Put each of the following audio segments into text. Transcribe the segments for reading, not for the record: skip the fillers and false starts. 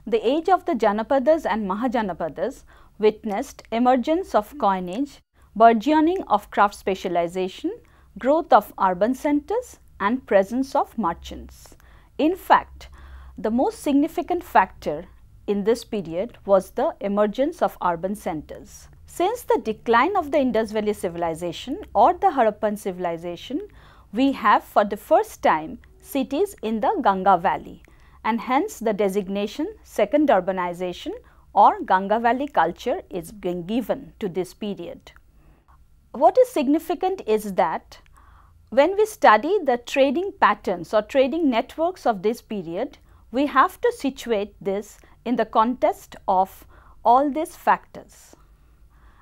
the age of the Janapadas and Mahajanapadas witnessed emergence of coinage, burgeoning of craft specialization, growth of urban centers and presence of merchants. In fact, the most significant factor in this period was the emergence of urban centers. Since the decline of the Indus Valley civilization or the Harappan civilization, we have for the first time cities in the Ganga Valley, and hence the designation second urbanization or Ganga Valley culture is being given to this period. What is significant is that when we study the trading patterns or trading networks of this period, we have to situate this in the context of all these factors.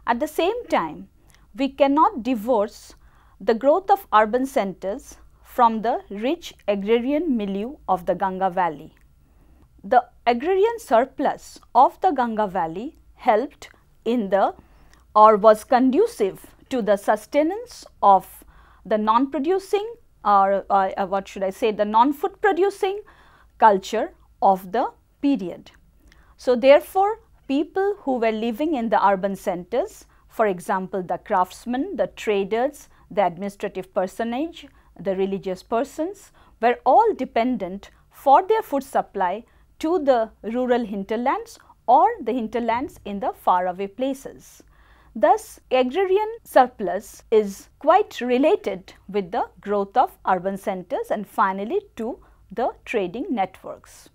At the same time, we cannot divorce the growth of urban centers from the rich agrarian milieu of the Ganga Valley. The agrarian surplus of the Ganga Valley helped in the or was conducive to the sustenance of the non-producing or what should I say, the non-food producing culture of the period. So, therefore, people who were living in the urban centers, for example, the craftsmen, the traders, the administrative personage, the religious persons were all dependent for their food supply to the rural hinterlands or the hinterlands in the faraway places. Thus, agrarian surplus is quite related with the growth of urban centers and finally to the trading networks.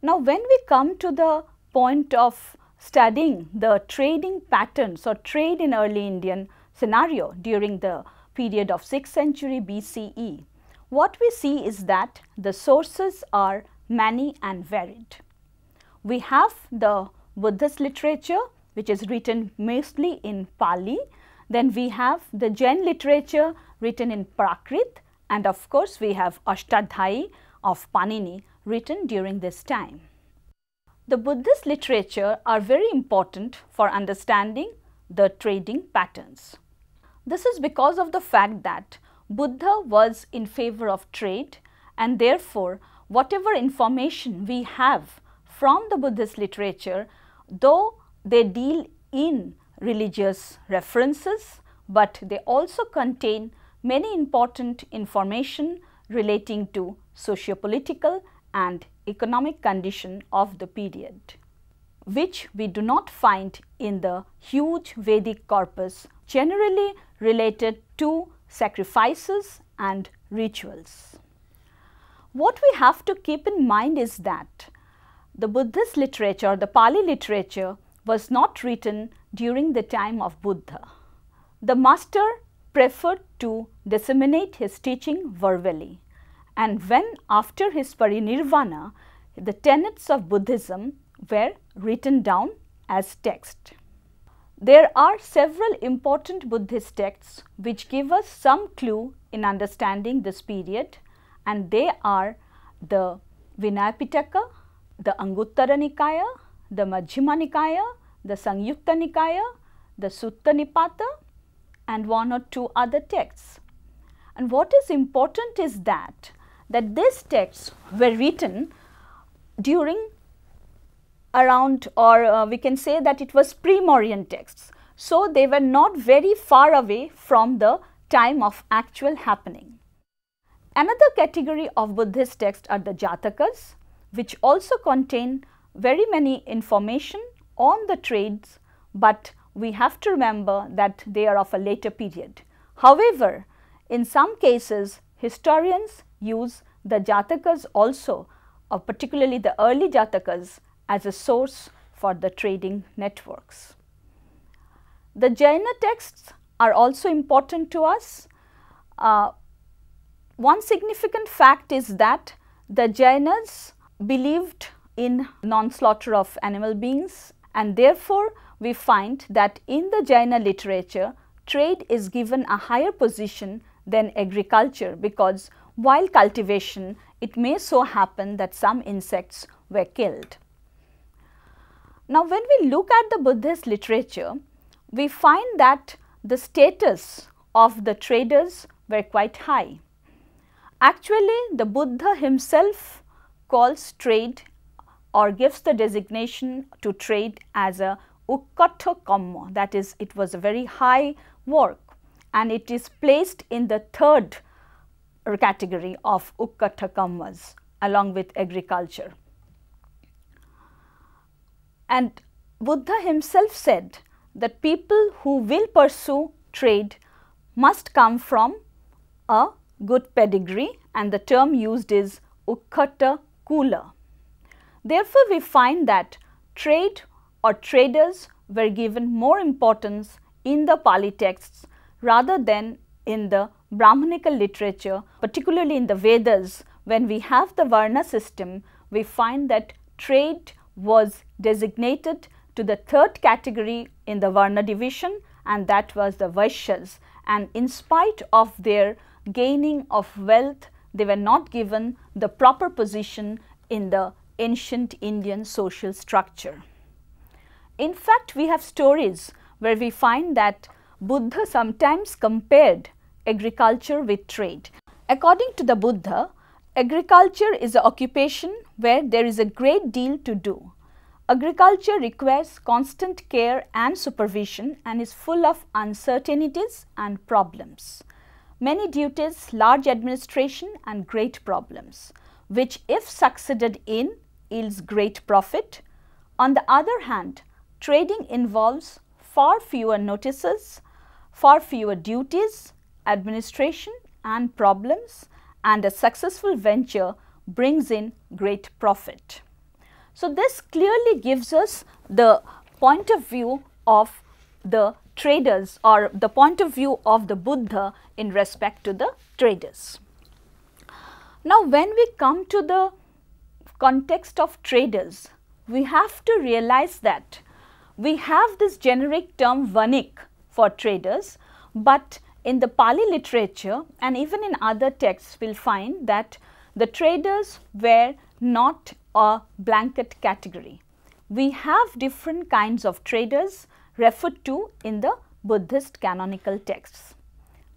Now, when we come to the point of studying the trading patterns or trade in early Indian scenario during the period of 6th century BCE, what we see is that the sources are many and varied. We have the Buddhist literature which is written mostly in Pali, then we have the Jain literature written in Prakrit, and of course, we have Ashtadhyayi of Panini written during this time. The Buddhist literature are very important for understanding the trading patterns. This is because of the fact that Buddha was in favor of trade, and therefore, whatever information we have from the Buddhist literature, though they deal in religious references, but they also contain many important information relating to socio-political and economic condition of the period, which we do not find in the huge Vedic corpus generally related to sacrifices and rituals. What we have to keep in mind is that the Buddhist literature, the Pali literature, was not written during the time of Buddha. The master preferred to disseminate his teaching verbally, and when after his parinirvana, the tenets of Buddhism were written down as text. There are several important Buddhist texts which give us some clue in understanding this period, and they are the Vinaya Pitaka, the Anguttara Nikaya, the Majjhima Nikaya, the Sangyukta Nikaya, the Sutta Nipata, and one or two other texts. And what is important is that these texts were written during around, or we can say that it was pre-Mauryan texts. So, they were not very far away from the time of actual happening. Another category of Buddhist texts are the Jatakas, which also contain very many information on the trades, but we have to remember that they are of a later period. However, in some cases historians use the Jatakas also, or particularly the early Jatakas, as a source for the trading networks. The Jaina texts are also important to us. One significant fact is that the Jainas believed in non-slaughter of animal beings, and therefore, we find that in the Jaina literature, trade is given a higher position than agriculture, because while cultivation, it may so happen that some insects were killed. Now, when we look at the Buddhist literature, we find that the status of the traders were quite high. Actually, the Buddha himself calls trade or gives the designation to trade as a ukkatta kamma, that is, it was a very high work, and it is placed in the third category of ukkatta kammas along with agriculture. And Buddha himself said that people who will pursue trade must come from a good pedigree, and the term used is ukkatta kula. Therefore, we find that trade or traders were given more importance in the Pali texts rather than in the Brahmanical literature, particularly in the Vedas. When we have the Varna system, we find that trade was designated to the third category in the Varna division, and that was the Vaishyas, and in spite of their gaining of wealth, they were not given the proper position in the ancient Indian social structure. In fact, we have stories where we find that Buddha sometimes compared agriculture with trade. According to the Buddha, agriculture is an occupation where there is a great deal to do. Agriculture requires constant care and supervision and is full of uncertainties and problems. Many duties, large administration and great problems, which if succeeded in yields great profit. On the other hand, trading involves far fewer notices, far fewer duties, administration and problems, and a successful venture brings in great profit. So, this clearly gives us the point of view of the traders or the point of view of the Buddha in respect to the traders. Now, when we come to the context of traders, we have to realize that we have this generic term vanik for traders, but in the Pali literature and even in other texts, we will find that the traders were not a blanket category. We have different kinds of traders referred to in the Buddhist canonical texts.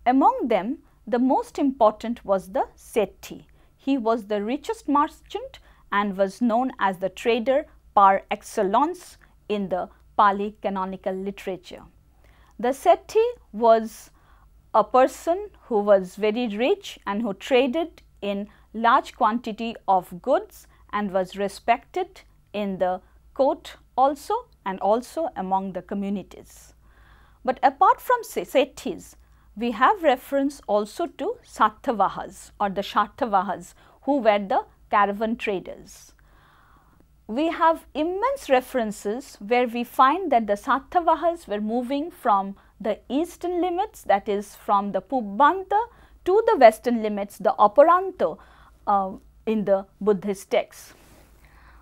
Among them, the most important was the Sethi. He was the richest merchant and was known as the trader par excellence in the Pali canonical literature. The Sethi was a person who was very rich and who traded in large quantity of goods and was respected in the court also and also among the communities. But apart from Sethis, we have reference also to Satavahas or the Satavahas, who were the caravan traders. We have immense references where we find that the Satavahas were moving from the eastern limits, that is from the Pubbanta, to the western limits, the Aparanto, in the Buddhist texts.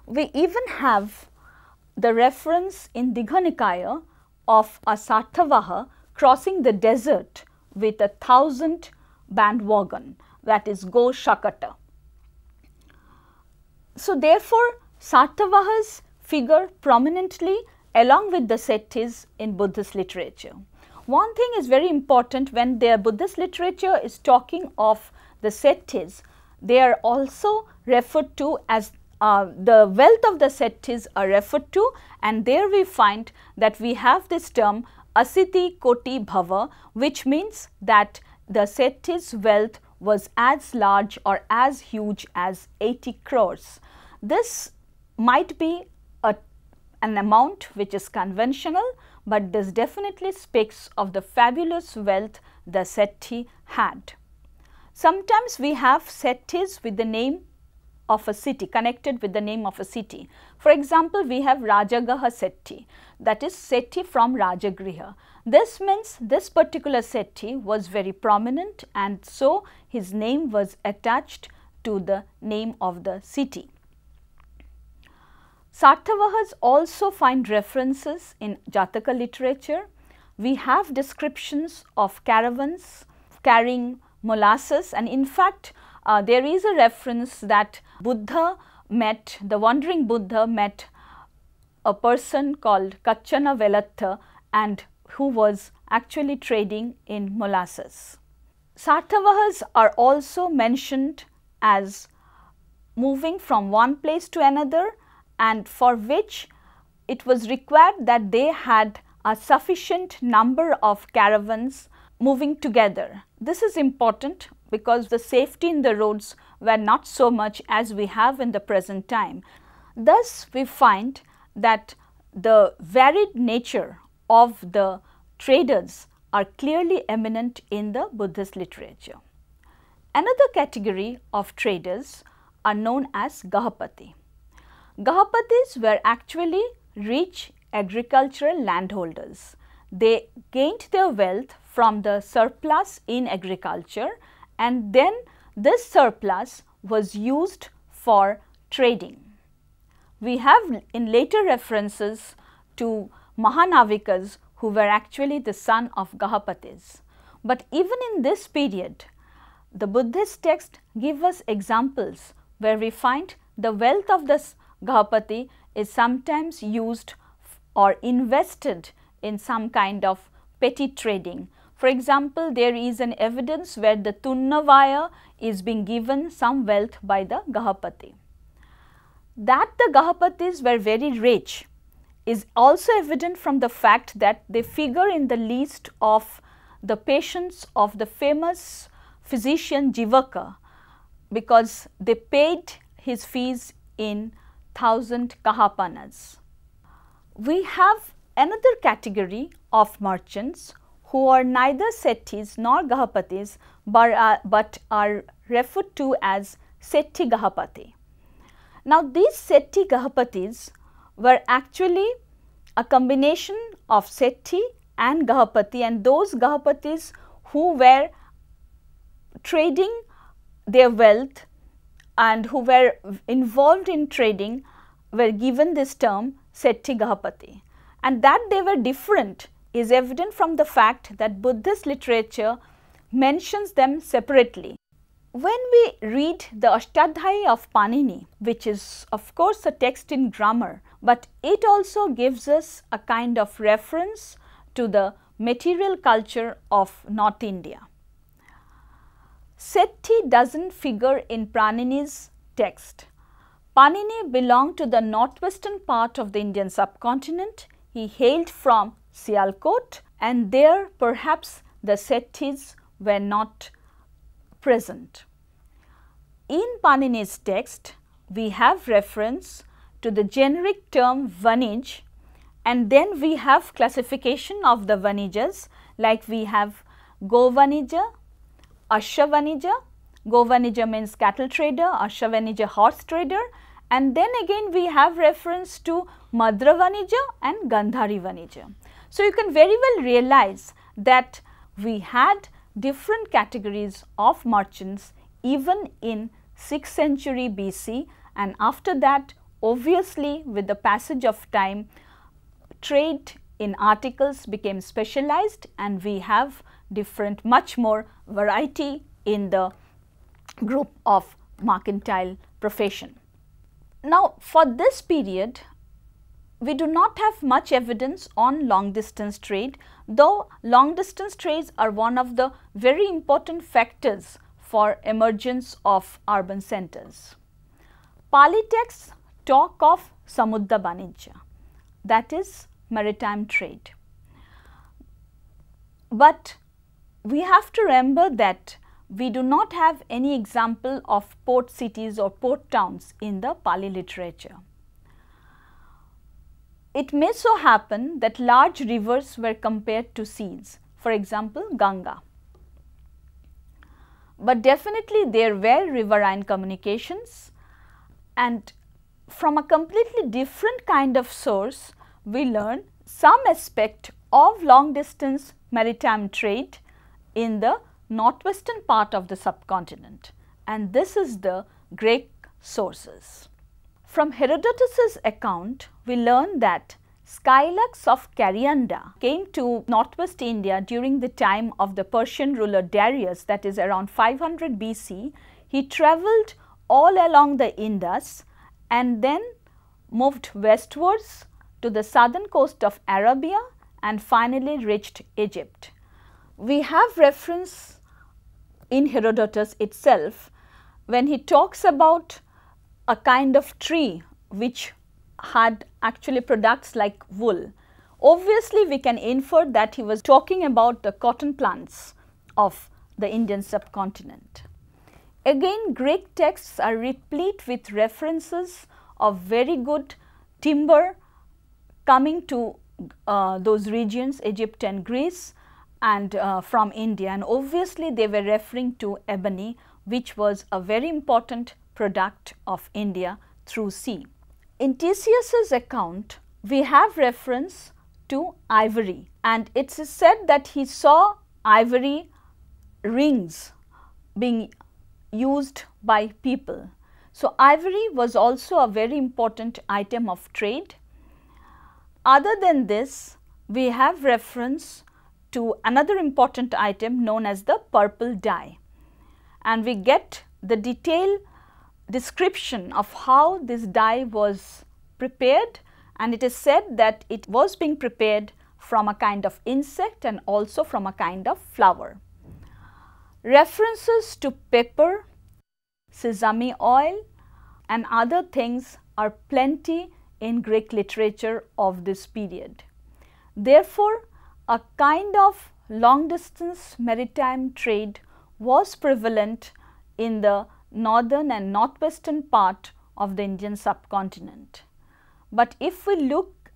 We even have the reference in Digha Nikaya of a Satavaha crossing the desert with 1,000 bandwagon, that is Go Shakata. So, therefore, Satavahas figure prominently along with the Sethis in Buddhist literature. One thing is very important: when the Buddhist literature is talking of the Sethis, they are also referred to as the wealth of the Sethis are referred to, and there we find that we have this term Asiti Koti Bhava, which means that the Sethis' wealth was as large or as huge as 80 crores. This might be an amount which is conventional, but this definitely speaks of the fabulous wealth the Sethi had. Sometimes we have Sethis with the name of a city, connected with the name of a city. For example, we have Rajagaha Sethi, that is Sethi from Rajagriha. This means this particular Sethi was very prominent, and so his name was attached to the name of the city. Satavahas also find references in Jataka literature. We have descriptions of caravans carrying molasses, and in fact, there is a reference that the wandering Buddha met a person called Kachana Velatta, and who was actually trading in molasses. Satavahas are also mentioned as moving from one place to another and for which it was required that they had a sufficient number of caravans moving together. This is important because the safety in the roads were not so much as we have in the present time. Thus, we find that the varied nature of the traders are clearly eminent in the Buddhist literature. Another category of traders are known as Gahapati. Gahapatis were actually rich agricultural landholders. They gained their wealth from the surplus in agriculture, and then this surplus was used for trading. We have in later references to Mahanavikas who were actually the son of Gahapatis. But even in this period, the Buddhist texts give us examples where we find the wealth of this Gahapati is sometimes used or invested in some kind of petty trading. For example, there is an evidence where the Tunnavaya is being given some wealth by the Gahapati. That the Gahapatis were very rich is also evident from the fact that they figure in the list of the patients of the famous physician Jivaka, because they paid his fees in 1000 kahapanas. We have another category of merchants who are neither Settis nor Gahapatis but are referred to as Setti Gahapati. Now, these Setti Gahapatis were actually a combination of Setti and Gahapati, and those Gahapatis who were trading their wealth and who were involved in trading were given this term Setti Gahapati. And that they were different is evident from the fact that Buddhist literature mentions them separately. When we read the Ashtadhyayi of Panini, which is of course a text in grammar, but it also gives us a kind of reference to the material culture of North India. Setti does not figure in Panini's text. Panini belonged to the northwestern part of the Indian subcontinent. He hailed from Sialkot, and there perhaps the Settis were not present. In Panini's text, we have reference to the generic term Vanij, and then we have classification of the Vanijas, like we have Govanija, Ashvavanija. Govanija means cattle trader, Ashvavanija horse trader, and then again we have reference to Madravanija and Gandhari Vanija. So, you can very well realize that we had different categories of merchants even in 6th century BC, and after that obviously with the passage of time trade in articles became specialized, and we have different much more variety in the group of mercantile profession. Now, for this period we do not have much evidence on long distance trade, though long distance trades are one of the very important factors for emergence of urban centers. Pali texts talk of Samudra Banijya, that is maritime trade. But we have to remember that we do not have any example of port cities or port towns in the Pali literature. It may so happen that large rivers were compared to seas, for example, Ganga. But definitely there were riverine communications, and from a completely different kind of source we learn some aspect of long distance maritime trade in the northwestern part of the subcontinent, and this is the Greek sources. From Herodotus's account, we learn that Skylax of Karyanda came to northwest India during the time of the Persian ruler Darius, that is around 500 BC. He travelled all along the Indus and then moved westwards to the southern coast of Arabia and finally reached Egypt. We have reference in Herodotus itself when he talks about a kind of tree which had actually products like wool. Obviously, we can infer that he was talking about the cotton plants of the Indian subcontinent. Again, Greek texts are replete with references of very good timber coming to those regions, Egypt and Greece, and from India, and obviously they were referring to ebony, which was a very important product of India through sea. In Theseus's account, we have reference to ivory, and it is said that he saw ivory rings being used by people. So, ivory was also a very important item of trade. Other than this, we have reference to another important item known as the purple dye, and we get the detailed description of how this dye was prepared, and it is said that it was being prepared from a kind of insect and also from a kind of flower. References to pepper, sesame oil and other things are plenty in Greek literature of this period. Therefore, a kind of long distance maritime trade was prevalent in the northern and northwestern part of the Indian subcontinent. But if we look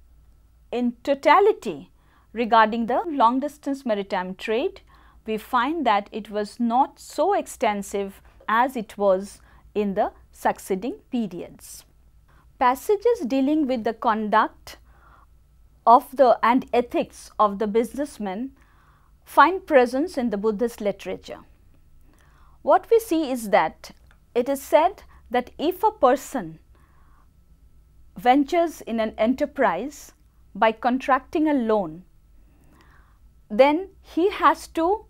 in totality regarding the long distance maritime trade, we find that it was not so extensive as it was in the succeeding periods. Passages dealing with the conduct of and ethics of the businessmen find presence in the Buddhist literature. What we see is that it is said that if a person ventures in an enterprise by contracting a loan, then he has to,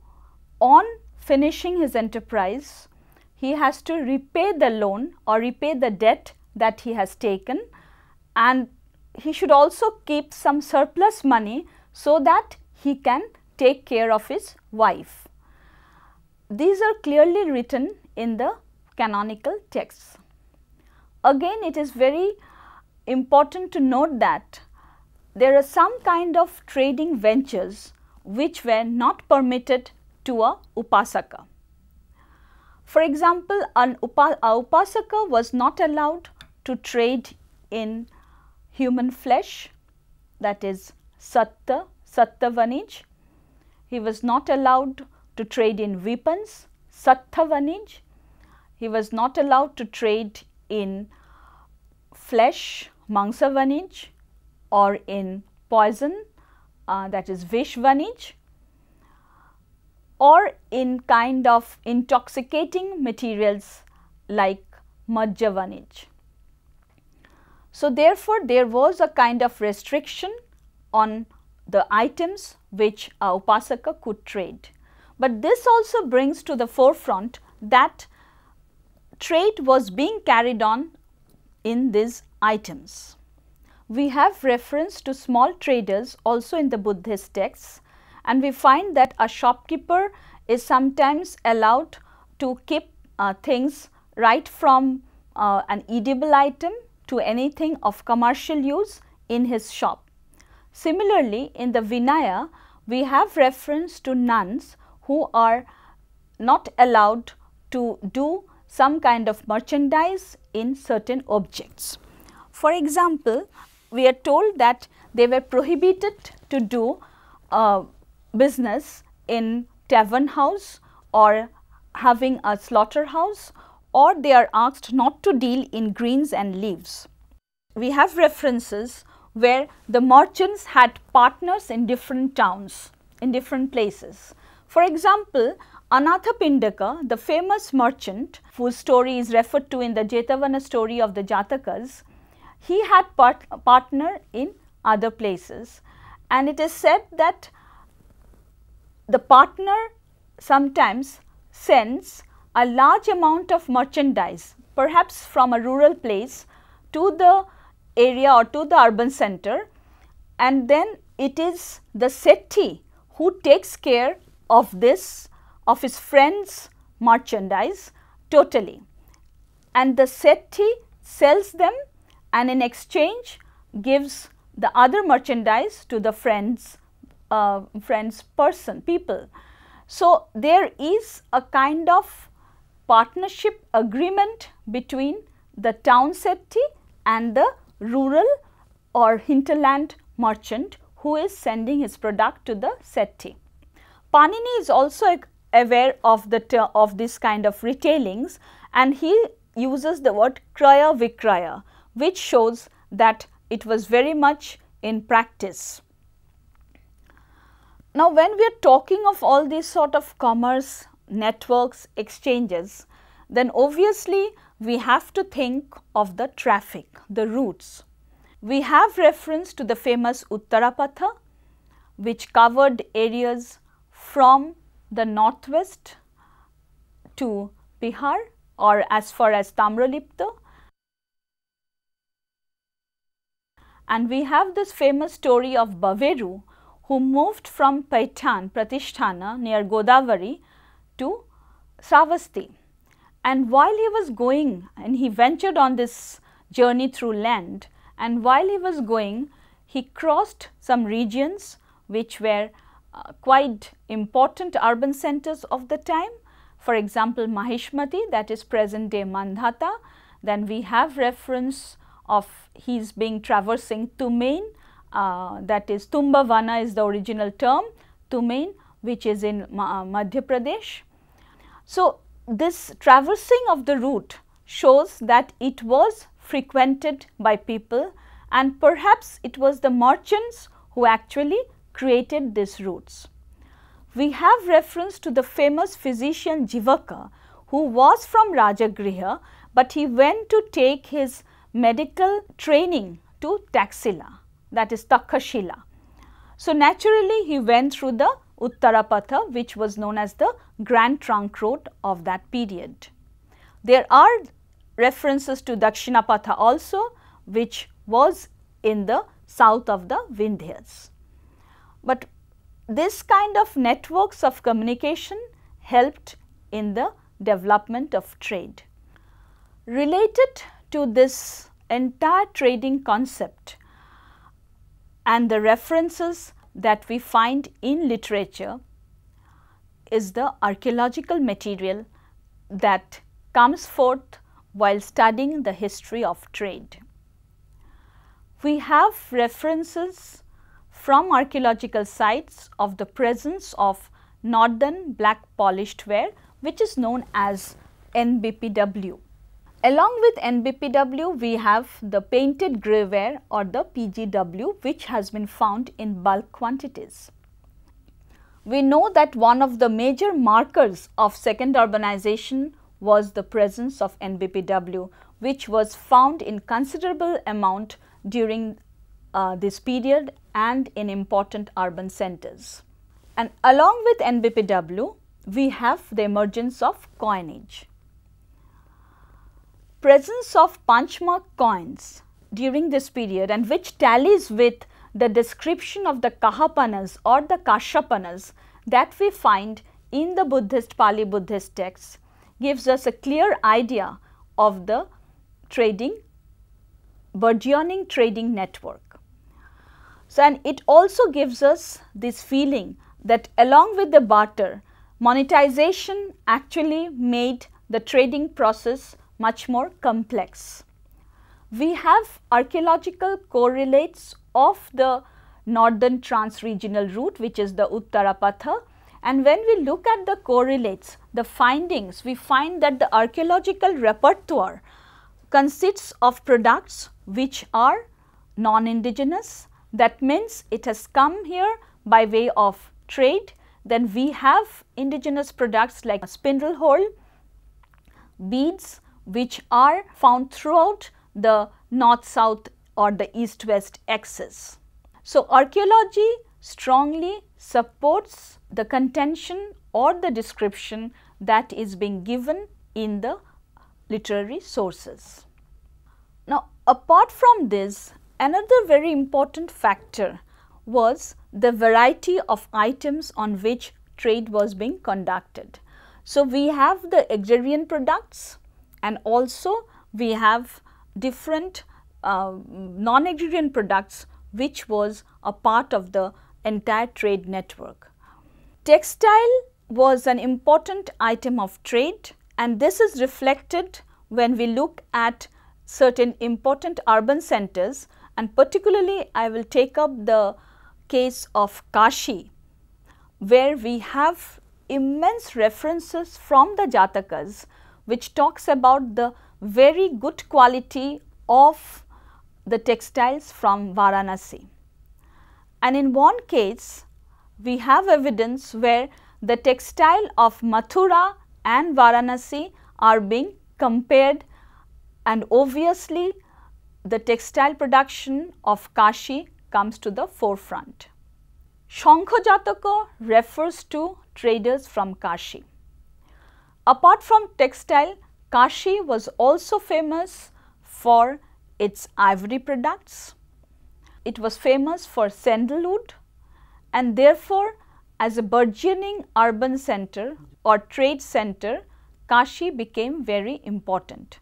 on finishing his enterprise, he has to repay the loan or repay the debt that he has taken, and he should also keep some surplus money so that he can take care of his wife. These are clearly written in the canonical texts. Again, it is very important to note that there are some kind of trading ventures which were not permitted to a upasaka. For example, a upasaka was not allowed to trade in human flesh, that is satta vanij. He was not allowed to trade in weapons, sattha vanij. He was not allowed to trade in flesh, mangsa vanij, or in poison, that is vish vanij, or in kind of intoxicating materials like majja vanij. So, therefore, there was a kind of restriction on the items which a upasaka could trade. But this also brings to the forefront that trade was being carried on in these items. We have reference to small traders also in the Buddhist texts, and we find that a shopkeeper is sometimes allowed to keep things right from an edible item to anything of commercial use in his shop. Similarly, in the Vinaya, we have reference to nuns who are not allowed to do some kind of merchandise in certain objects. For example, we are told that they were prohibited to do business in tavern house or having a slaughterhouse, or they are asked not to deal in greens and leaves. We have references where the merchants had partners in different towns, in different places. For example, Anathapindaka, the famous merchant whose story is referred to in the Jetavana story of the Jatakas, he had partner in other places, and it is said that the partner sometimes sends a large amount of merchandise, perhaps from a rural place, to the area or to the urban center, and then it is the sethi who takes care of this, of his friend's merchandise totally, and the sethi sells them and in exchange gives the other merchandise to the people. So, there is a kind of partnership agreement between the town settee and the rural or hinterland merchant who is sending his product to the settee. Panini is also aware of this kind of retailings, and he uses the word kraya vikraya, which shows that it was very much in practice. Now, when we are talking of all these sort of commerce networks, exchanges, then obviously we have to think of the traffic, the routes. We have reference to the famous Uttarapatha, which covered areas from the northwest to Bihar or as far as Tamralipta. And we have this famous story of Bavaro, who moved from Paitan, Pratisthana near Godavari to Sravasti. And while he was going, and he ventured on this journey through land, and while he was going, he crossed some regions which were quite important urban centers of the time. For example, Mahishmati, that is present day Mandhata. Then we have reference of his being traversing Tumain, that is Tumbavana is the original term, Tumain, which is in Madhya Pradesh. So, this traversing of the route shows that it was frequented by people, and perhaps it was the merchants who actually created these routes. We have reference to the famous physician Jivaka, who was from Rajagaha, but he went to take his medical training to Taxila, that is Takhashila. So, naturally he went through the Uttarapatha, which was known as the Grand Trunk Road of that period. There are references to Dakshinapatha also, which was in the south of the Vindhyas. But this kind of networks of communication helped in the development of trade. Related to this entire trading concept and the references that we find in literature is the archaeological material that comes forth while studying the history of trade. We have references from archaeological sites of the presence of northern black polished ware, which is known as NBPW. Along with NBPW, we have the painted grey ware or the PGW, which has been found in bulk quantities. We know that one of the major markers of second urbanization was the presence of NBPW, which was found in considerable amount during this period and in important urban centers. And along with NBPW, we have the emergence of coinage. Presence of punchmark coins during this period, and which tallies with the description of the Kahapanas or the Kashapanas that we find in the Buddhist Pali Buddhist texts, gives us a clear idea of the burgeoning trading network. So, and it also gives us this feeling that along with the barter, monetization actually made the trading process much more complex. We have archaeological correlates of the northern trans-regional route, which is the Uttarapatha, and when we look at the correlates, the findings, we find that the archaeological repertoire consists of products which are non-indigenous. That means it has come here by way of trade. Then we have indigenous products like a spindle hole, beads, which are found throughout the north-south or the east-west axis. So, archaeology strongly supports the contention or the description that is being given in the literary sources. Now, apart from this, another very important factor was the variety of items on which trade was being conducted. So, we have the agrarian products, and also we have different non-agrarian products which was a part of the entire trade network. Textile was an important item of trade, and this is reflected when we look at certain important urban centers, and particularly I will take up the case of Kashi, where we have immense references from the Jatakas which talks about the very good quality of the textiles from Varanasi. And in one case, we have evidence where the textile of Mathura and Varanasi are being compared, and obviously the textile production of Kashi comes to the forefront. Shankha Jataka refers to traders from Kashi. Apart from textile, Kashi was also famous for its ivory products. It was famous for sandalwood, and therefore as a burgeoning urban center or trade center, Kashi became very important.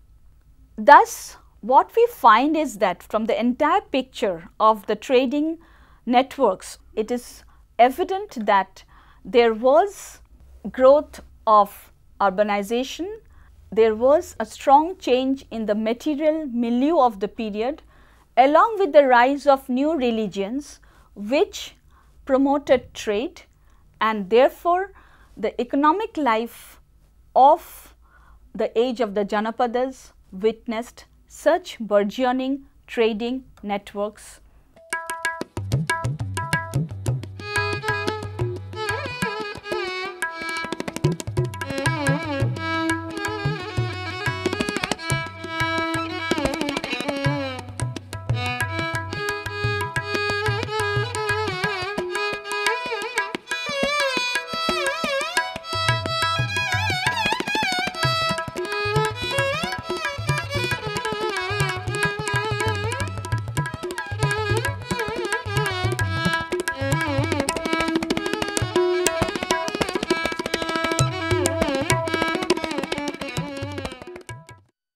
Thus, what we find is that from the entire picture of the trading networks, it is evident that there was growth of urbanization, there was a strong change in the material milieu of the period, along with the rise of new religions which promoted trade, and therefore the economic life of the age of the Janapadas witnessed such burgeoning trading networks